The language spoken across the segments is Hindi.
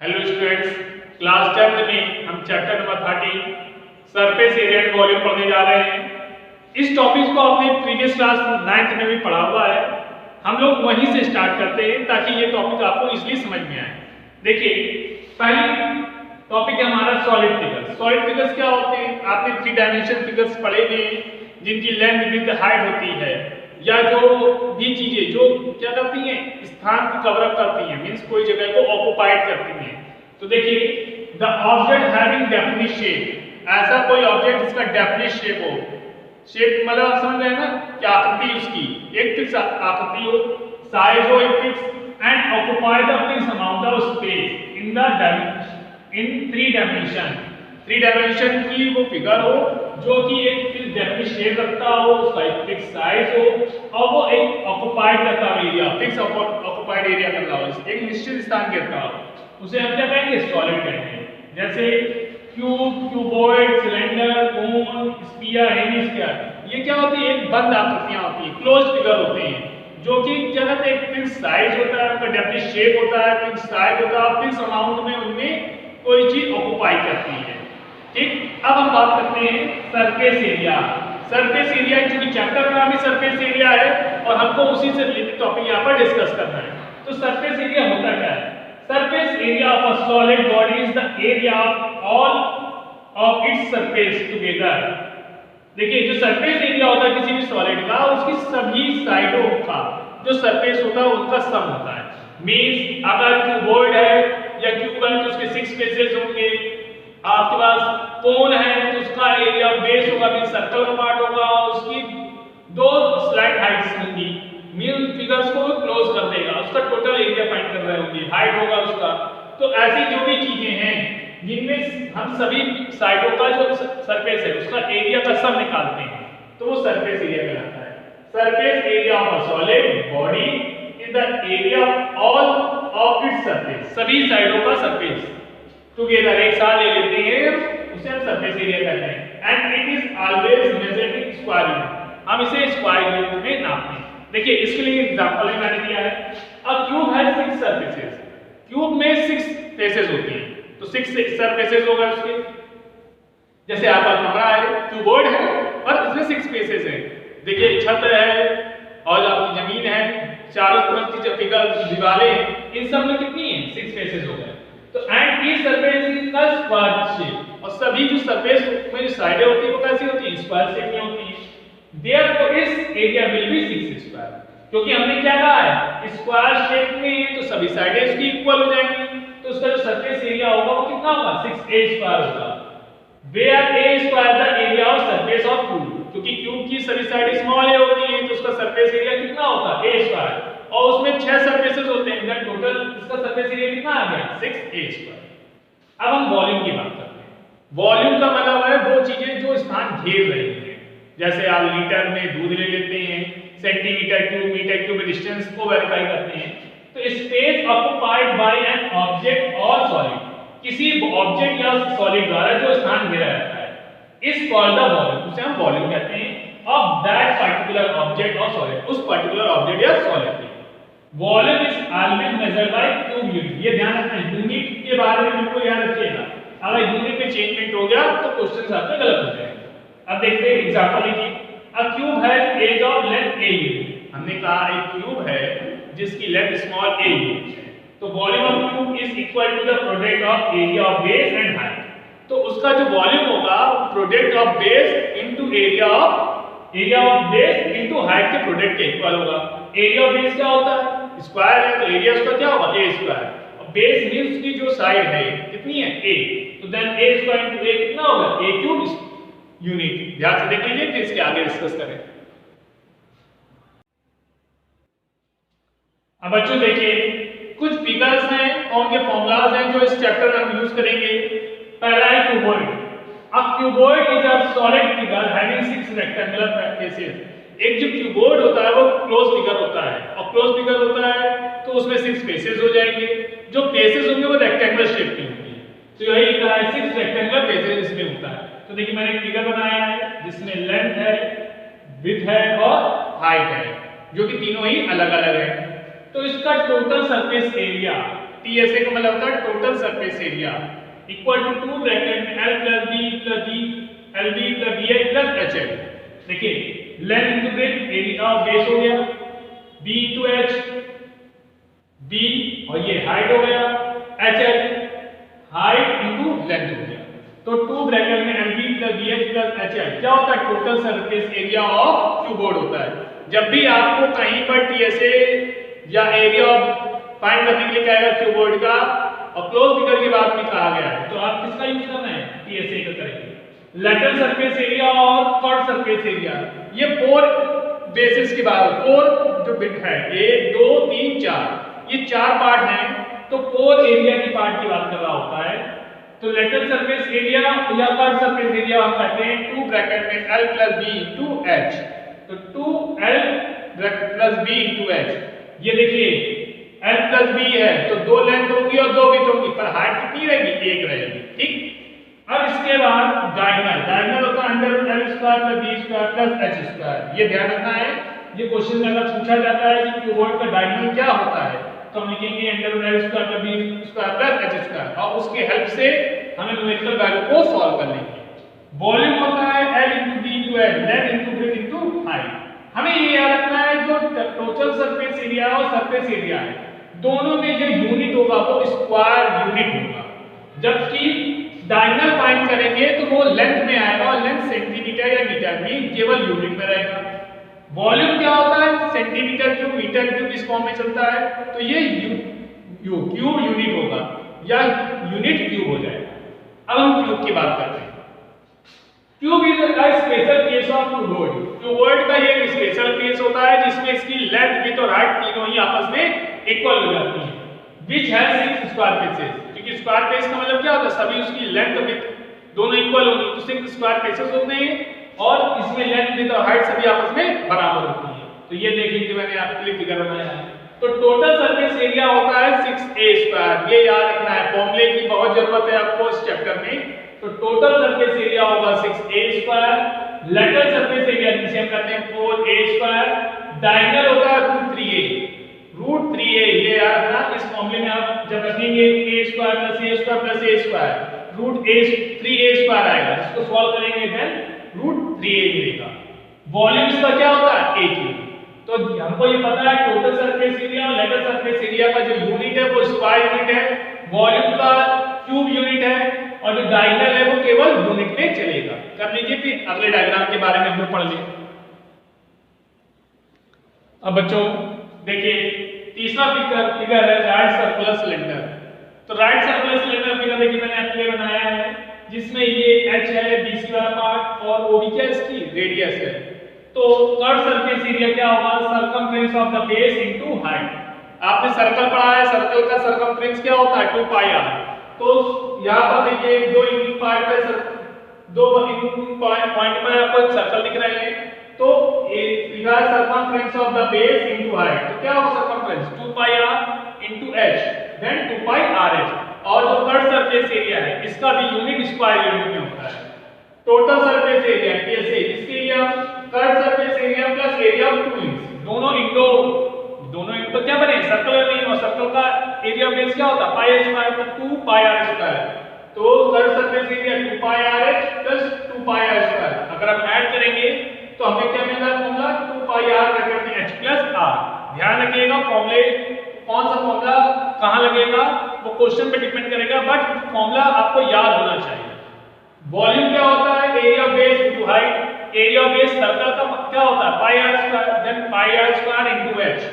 हेलो स्टूडेंट्स, क्लास 10 में हम chapter number 30 surface area and volume पढ़ने जा रहे हैं। इस टॉपिक को आपने प्रीवियस क्लास 9th में भी पढ़ा हुआ है। हम लोग वहीं से स्टार्ट करते हैं ताकि ये टॉपिक आपको इजीली समझ में आए। देखिए, पहली टॉपिक है हमारा सॉलिड फिगर्स। सॉलिड फिगर्स क्या होते हैं? आपने 3 डायमेंशन फिगर्स पढ़े हैं जिनकी लेंथ विड्थ हाइट होती है, या जो भी चीजें जो क्या करती हैं, स्थान को कवर अप करती हैं, मींस कोई जगह को ऑक्युपाइड करती हैं। तो देखिए, the object having definite shape, ऐसा कोई ऑब्जेक्ट जिसका डेफिनिट शेप हो। शेप मतलब आप समझ रहे हैं ना कि आकृति उसकी एक फिक्स आकृति हो, साइज हो एक fix, and occupy the fix amount of space in the in 3 dimension. 3 dimension की वो फिगर हो जो कि एक फिक्स डेफिनिट शेप रखता हो, उसका एक फिक्स साइज हो, और वो एक ऑक्युपाइड करता हो एरिया, फिक्स ऑक्युपाइड एरिया कर रहा हो, एक निश्चित स्थान घेरता हो, उसे हम क्या कहेंगे? सॉलिड कहेंगे। जैसे क्यूब, क्यूबॉइड, सिलेंडर, कोन, स्फीयर, हेमिस्फीयर, ये क्या होती है? एक बंद आकृतियां होती हैं, क्लोज्ड फिगर होते हैं, जो कि क्या कहते हैं, एक फिक्स साइज होता है, उनका डेफिनिट शेप होता है, फिक्स साइज होता है, फिक्स अमाउंट में उनमें कोई चीज ऑक्युपाई करती है। ठीक, अब हम बात करते हैं सरफेस एरिया। सरफेस एरिया क्योंकि चैप्टर का नाम ही सरफेस एरिया है और हमको उसी से रिलेटेड टॉपिक यहाँ पर डिस्कस करना है। तो सरफेस एरिया होता क्या है? Surface area of a solid body is the area of all of its surface together. देखिए, जो सरफेस एरिया होता है किसी भी सॉलिड का, उसकी सभी साइडों का जो सरफेस होता है उनका सम होता है। मींस अगर क्यूबॉइड है या क्यूब है तो उसके 6 फेसेस होंगे। आपके पास कोन है तो उसका एरिया बेस होगा, मींस सर्कल का पार्ट होगा, उसकी 2 स्लाइड हाइट्स होंगी, मीन फिगर्स को क्लोज कर देगा, उसका टोटल एरिया फाइंड कर रहे होंगे, हाइट होगा उसका। तो ऐसी जो भी चीजें हैं जिनमें हम सभी साइडों का जो सरफेस है उसका एरिया का सम निकालते हैं, तो वो सरफेस एरिया कहलाता है। Surface area of a solid body is the area of all of its surface, सभी साइडों का सरफेस टुगेदर एक साथ ले लेते हैं, उसे हम सरफेस एरिया कहते हैं। And it is always measured in square unit, हम इसे स्क्वायर यूनिट में नापते हैं। देखिए, इसके लिए एग्जांपल भी मैंने दिया है। अ क्यूब हैज 6 सरफेसेस, क्यूब में 6 फेसेस होती हैं, तो 6 सरफेसेस होगा उसके। जैसे आपका कमरा है, क्यूबॉइड है और इसमें 6 फेसेस हैं। देखिए, छत है और आपकी जमीन है, चारों तरफ की जो दीवारें हैं, इन सब में कितनी है? 6 फेसेस हो गए। तो and each surface is the square shape, और सभी जो सरफेस में जो साइडें होती है वो कैसी होती है? स्क्वायर शेप में होती है। देयरफॉर इस एरिया विल बी 6 स्क्वायर, क्योंकि हमने क्या कहा है? स्क्वायर शेप में है तो सभी साइडें इसकी इक्वल हो जाएंगी, तो उसका जो सरफेस एरिया होगा वो कितना होगा? 6a स्क्वायर होगा। Where a square the area of surface of cube, क्योंकि क्यूब की सभी साइडें स्मॉल a होती हैं तो उसका सरफेस एरिया कितना होगा? a स्क्वायर, और उसमें 6 सरफेसेस होते हैं, इधर टोटल इसका सरफेस एरिया कितना आ गया? 6a square. अब हम वॉल्यूम की बात करते हैं। वॉल्यूम का मतलब है वो चीजें जो स्थान घेर रही हैं। जैसे आप लीटर में दूध ले लेते हैं, centimetre cube, metre cube, distance को वेरीफाई करते हैं। तो space occupied by an object और सॉलिड, किसी ऑब्जेक्ट या सॉलिड द्वारा जो स्थान घेरा रहता है, इस कॉल्ड द वॉल्यूम, उसे हम वॉल्यूम कहते हैं, ऑफ दैट पर्टिकुलर ऑब्जेक्ट और सॉलिड, उस पर्टिकुलर ऑब्जेक्ट या सॉलिड की। Volume is always measured by cube unit. ये ध्यान रखना, यूनिट के बारे में बिल्कुल याद रखिएगा, अगर यूनिट में चेंजमेंट हो गया तो क्वेश्चंस आपके गलत हो जाएंगे। अब देखते हैं एग्जांपल लीजिए। A cube has edge of length a unit, हमने कहा एक क्यूब है जिसकी लेंथ स्मॉल a यूनिट है, तो volume of cube is equal to the product of area of base and height. तो उसका जो वॉल्यूम होगा product of base into area of base into height के प्रोडक्ट के इक्वल होगा। एरिया ऑफ बेस क्या होता है? स्क्वायर है, तो एरिया उसका क्या होगा? a स्क्वायर, और बेस मींस की जो साइड है कितनी है? a, तो then a square into a कितना होगा? a cube unit. ध्यान से देख लीजिए, फिर इसके आगे डिस्कस करें। अब बच्चों देखिए, कुछ फिगर्स हैं और उनके फॉर्मूलाज हैं जो इस चैप्टर में हम यूज करेंगे। पहला है क्यूबॉइड। अब cuboid is a solid figure having 6 rectangular faces. एक जो क्यूबॉइड होता है वो क्लोज फिगर होता है, और क्लोज फिगर होता है तो उसमें 6 फेसेस हो जाएंगे। जो फेसेस होंगे वो रेक्टेंगुलर शेप के होंगे, तो यही लिखा है 6 रेक्टेंगुलर फेसेस इसमें होता है। तो देखिए, मैंने एक फिगर बनाया है जिसमें लेंथ है, विड्थ है और हाइट है, जो कि तीनों ही अलग अलग है। तो इसका टोटल सरफेस एरिया टीएसए का मतलब होता है total surface area equal to 2 bracket में L plus B plus D L B plus B H plus H L. देखिए length into breadth area of base हो गया बी इंटू एच बी और ये हाइट हो गया H L height into length हो गया। तो 2 ब्रैकेट में L B plus B H plus H L क्या होता है total surface area of cuboid होता है। जब भी आपको कहीं पर टीएसए या एरिया फाइंड करने के लिए कहेगा क्यूबोर्ड का और क्लोज फिगर के बाद में कहा गया है तो आप किसका यूज करना है टीएसए का करेंगे। लेटरल सरफेस एरिया और कर्व सरफेस एरिया ये 4 बेसिस के बाद 4 जो बिट है 1 2 3 4 ये 4 पार्ट हैं तो 4 एरिया की पार्ट की बात कर रहा होता है। तो लेटरल सरफेस एरिया या कर्व सरफेस एरिया हम कहते हैं 2 ब्रैकेट में L plus B into H. तो 2L plus B into H ये देखिए L प्लस बी है तो 2 लेंथ होगी और 2 विड्थ होगी पर हाइट कितनी रहेगी 1 रहेगी ठीक। अब इसके बाद डायगोनल होता है under root L square plus B square plus H square. ये ध्यान रखना है ये क्वेश्चन में अगर पूछा जाता है कि क्यूबोर्ड का डायगोनल क्या होता है तो हम लिखेंगे under root L square plus B square plus H square और उसके हेल्प से हमें न्यूमेरिकल वैल्यू को सॉल्व कर लेंगे। वॉल्यूम होता है L into B into L length into breadth into height. हमें ये याद रखना है जो टोटल सरफेस एरिया और सरफेस एरिया है दोनों में जो यूनिट होगा वो स्क्वायर यूनिट होगा जबकि डायगोनल फाइंड करेंगे तो वो लेंथ में आएगा और लेंथ सेंटीमीटर या मीटर में केवल यूनिट में रहेगा। वॉल्यूम क्या होता है सेंटीमीटर क्यूब मीटर क्यूब इस फॉर्म में चलता है तो ये क्यूब यूनिट होगा या यूनिट क्यूब हो जाएगा। अब हम क्यूब की बात करते हैं। Cube is a special case of cuboid. Cuboid का ये एक स्पेशल केस होता है जिसमें इसकी लेंथ विड्थ और हाइट तीनों ही आपस में इक्वल हो जाती है व्हिच हैज 6 स्क्वायर फेसेस। क्योंकि स्क्वायर फेस का मतलब क्या होता है सभी उसकी लेंथ विड्थ दोनों इक्वल होंगी तो 6 स्क्वायर फेसेस होते हैं और इसमें लेंथ विड्थ और हाइट सभी आपस में बराबर होती है। तो ये देख लीजिए मैंने आपके लिए फिगर बनाया है। तो टोटल सरफेस एरिया होता है 6a स्क्वायर। ये याद रखना है फॉर्मूले की बहुत जरूरत है आपको इस चैप्टर में। तो टोटल सरफेस एरिया होगा 6a square. Lateral surface area जिसे हम कहते हैं 4a स्क्वायर। डायगोनल होता है रूट 3a ये याद रखना इस फॉर्मूले में आप जब रखेंगे a square plus a square plus a square root 3a square आएगा जिसको सॉल्व करेंगे देन रूट 3a मिलेगा। वॉल्यूम इसका क्या होता है a क्यूब। तो हमको ये पता है टोटल सरफेस एरिया और लेटरल सरफेस एरिया का जो यूनिट है वो स्क्वायर यूनिट है वॉल्यूम का क्यूब यूनिट है और जो डायगोनल है वो केवल यूनिट में चलेगा। कर लीजिए फिर अगले डायग्राम के बारे में हम लोग पढ़ लें। अब बच्चों देखिए तीसरा फिगर है राइट सर्कुलर सिलेंडर। तो राइट सर्कुलर सिलेंडर फिगर देखिए मैंने आपके लिए बनाया है जिसमें ये एच है बीसी वाला पार्ट और वो भी क्या इसकी रेडियस है। तो कर्व सरफेस एरिया क्या होगा circumference of the base into height. आपने सर्कल पढ़ा है सर्कल का सर्कमफ्रेंस क्या होता है 2 पाई r। तो यहां पर देखिए दो यूनिट पार्ट पे दो पॉइंट पर आपको एक सर्कल दिख रहे हैं तो figure circumference of the base into height. तो क्या होगा सर्कमफ्रेंस 2 पाई r इनटू h देन 2 पाई rh। और जो कर्व सरफेस एरिया है इसका भी यूनिट स्क्वायर यूनिट में होता है। टोटल सरफेस एरिया कैसे इसके लिए curve surface area plus area of 2 दोनों इंटू क्या बने सर्कल नहीं और सर्कल का एरिया बेस क्या होता है पाई स्क्वायर तो 2 पाई r स्क्वायर। तो कर्व सरफेस एरिया 2 पाई rh प्लस 2 पाई r स्क्वायर। अगर हम ऐड करेंगे तो हमें क्या मिलेगा फॉर्मूला 2 पाई r ब्रैकेट में h प्लस r। ध्यान रखिएगा फॉर्मूले कौन सा फॉर्मूला कहां लगेगा वो क्वेश्चन पे डिपेंड करेगा बट फॉर्मूला आपको याद होना चाहिए। वॉल्यूम क्या होता है area base into height. Area base circle का क्या होता है पाई r square than pi r square into h।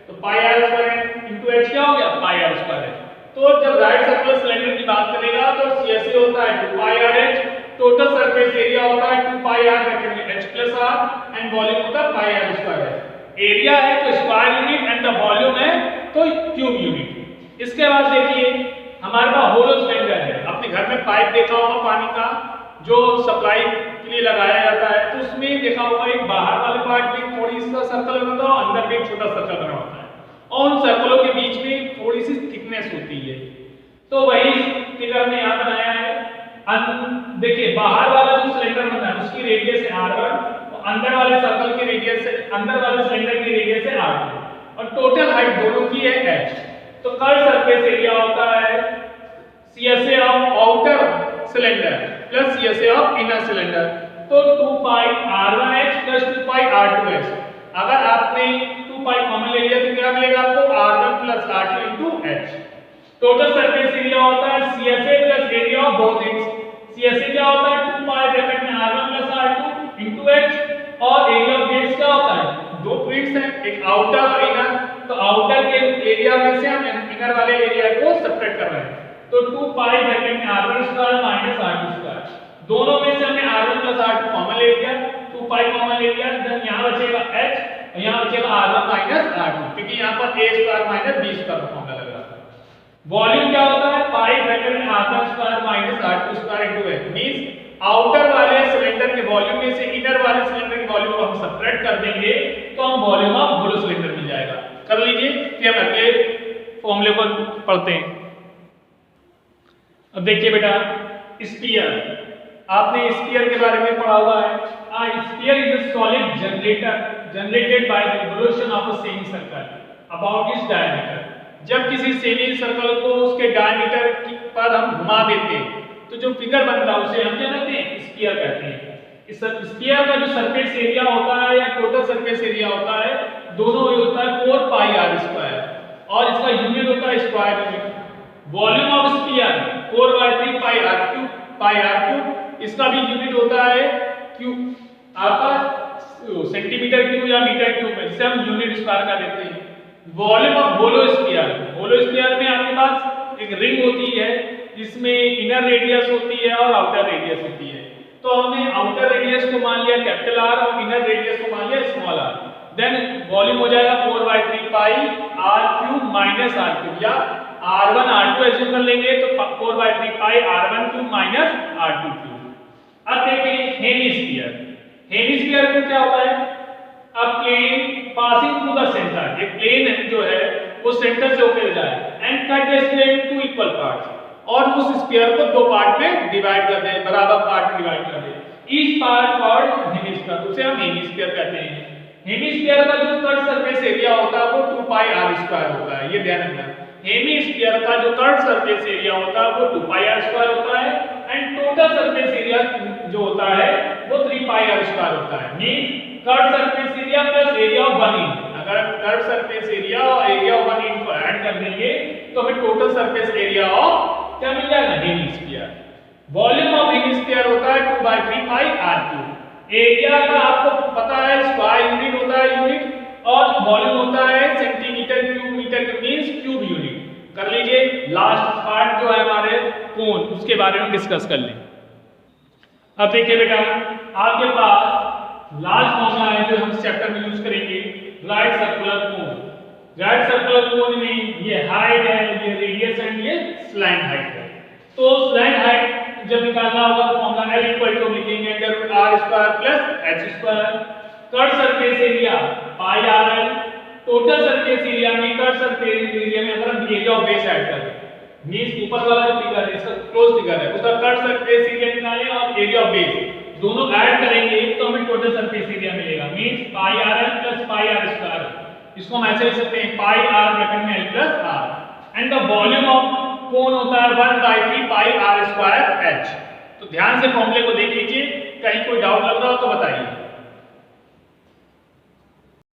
तो पाई r स्क्वायर इनटू h क्या हो गया पाई r स्क्वायर है। तो जब राइट सर्कुलर सिलेंडर की बात करेगा तो CSA होता है 2 पाई rh। टोटल सरफेस एरिया होता है 2 पाई r ब्रैकेट में h plus r and volume होता है पाई r स्क्वायर है। एरिया है तो square unit and the volume है तो क्यूब यूनिट। इसके बाद देखिए हमारे पास होलो सिलेंडर है। अपने घर में पाइप देखा होगा पानी का जो सप्लाई के लिए लगाया जाता है तो उसमें देखा होगा एक बाहर वाले पार्ट में थोड़ी सा सर्कल बना होता है और अंदर में एक छोटा सर्कल बना होता है और उन सर्कलों के बीच में थोड़ी सी थिकनेस होती है। तो वही फिगर में यहाँ बनाया है। देखिए बाहर वाला जो सिलेंडर बना है उसकी रेडियस है r1 और अंदर वाले सर्कल की रेडियस है अंदर वाले सिलेंडर की रेडियस है r2 और टोटल हाइट दोनों की है h। तो कर्व सरफेस एरिया होता है CSA of outer cylinder plus CSA of inner cylinder. तो 2 पाई r1h प्लस 2 पाई r2h। अगर आपने 2 पाई कॉमन ले लिया तो क्या मिलेगा आपको r1 plus r2 into h। Total surface area होता है CSA plus area of both ends. CSA क्या होता है 2 पाई ब्रैकेट में r1 plus r2 into h और एरिया ऑफ बेस क्या होता है दो प्लेट्स हैं एक आउटर और इनर। तो आउटर के एरिया में से हम इनर वाले एरिया को सब्ट्रैक्ट कर रहे हैं। तो 2 पाई ब्रैकेट में r1 square minus r2 square दोनों में से हमने r1 प्लस r2 कॉमन ले लिया 2 पाई कॉमन ले लिया देन यहां बचेगा h और यहां बचेगा r1 माइनस r2 क्योंकि यहां पर a square minus b square formula लग रहा है। वॉल्यूम क्या होता है पाई ब्रैकेट में r1 square minus r2 square into h means outer वाले सिलेंडर के वॉल्यूम में से इनर वाले सिलेंडर के वॉल्यूम को हम सब्ट्रैक्ट कर देंगे तो हम वॉल्यूम ऑफ होलो सिलेंडर मिल जाएगा। कर लीजिए फिर हम अगले फॉर्मूले को पढ़ते हैं। अब देखिए बेटा स्फीयर आपने स्फीयर के बारे में पढ़ा हुआ है। Sphere is a solid generated by the revolution of a semi circle about its diameter. जब किसी सेमी सर्कल को उसके डायमीटर पर हम घुमा देते हैं तो जो फिगर बनता है उसे हम क्या कहते हैं स्फीयर कहते हैं। इस स्फीयर का जो सरफेस एरिया होता है या टोटल सरफेस एरिया होता है दोनों ही होता है 4 पाई r स्क्वायर और इसका यूनिट होता है square unit. Volume of sphere 4/3 pi r cube इसका भी यूनिट होता है क्यूब आपका सेंटीमीटर क्यूब या मीटर क्यूब में जिसे हम यूनिट स्क्वायर का देते हैं। वॉल्यूम ऑफ होलो स्फीयर में आपके पास एक रिंग होती है जिसमें इनर रेडियस होती है और आउटर रेडियस होती है। तो हमने आउटर रेडियस को मान लिया कैपिटल R और इनर रेडियस को मान लिया स्मॉल r। देन वॉल्यूम हो जाएगा 4/3 पाई r cube minus r cube या r1 r2 एज्यूम कर लेंगे तो 4/3 पाई r1 cube minus r2 cube. अब देखिए हेमिस्फीयर में क्या होता है a plane passing through the centre. ये प्लेन जो है वो सेंटर से होकर जाए and cut the plane two equal parts और उस स्फीयर को दो पार्ट में डिवाइड कर दें बराबर पार्ट में डिवाइड कर दें। ईच पार्ट कॉल्ड हेमिस्फीयर उसे हम हेमिस्फीयर कहते हैं। हेमिस्फीयर का जो कट सरफेस एरिया होता है वो 2 पाई r स्क्वायर होता है। ये ध्यान रखना हेमिस्फीयर का जो कट सरफेस एरिया होता है वो 2 पाई r स्क्वायर होता है एंड टोटल सरफेस एरिया जो होता है वो 3 पाई r स्क्वायर होता है। Means cut surface area plus area of one inch. अगर हम कट सरफेस एरिया और एरिया ऑफ वन इंच को ऐड कर देंगे तो हमें टोटल सरफेस एरिया ऑफ क्या मिल जाएगा हेमिस्फीयर। वॉल्यूम ऑफ हेमिस्फीयर होता है 2/3 पाई r क्यूब। एरिया का आपको पता है स्क्वायर यूनिट होता है यूनिट और वॉल्यूम होता है centimetre cube metre cube means cube unit. कर लीजिए लास्ट पार्ट जो है हमारे कोण उसके बारे में डिस्कस कर लें। अब देखिए बेटा आपके पास लास्ट फॉर्मूला है जो हम चैप्टर में यूज करेंगे राइट सर्कुलर कोण। राइट सर्कुलर कोण में ये हाइट है ये रेडियस है ये स्लैंट हाइट है। तो स्लैंट हाइट जब निकालना होगा तो फॉर्मूला L इक्वल टू लिखेंगे √r square plus h square. Cut surface area pi r total surface area में कट सरफेस एरिया में अगर हम एरिया ऑफ बेस ऐड करें मींस ऊपर वाला जो फिगर है इसका क्लोज फिगर है उसका कट सरफेस एरिया निकालें और एरिया ऑफ बेस दोनों ऐड करेंगे तो हमें टोटल सरफेस एरिया मिलेगा मींस पाई r plus pi r square. इसको हम ऐसे लिख सकते हैं पाई r ब्रैकेट में L plus r and the volume of कोण होता है 1/3 पाई r स्क्वायर h। तो ध्यान से फॉर्मूले को देख लीजिए कहीं कोई डाउट लग रहा हो तो बताइए।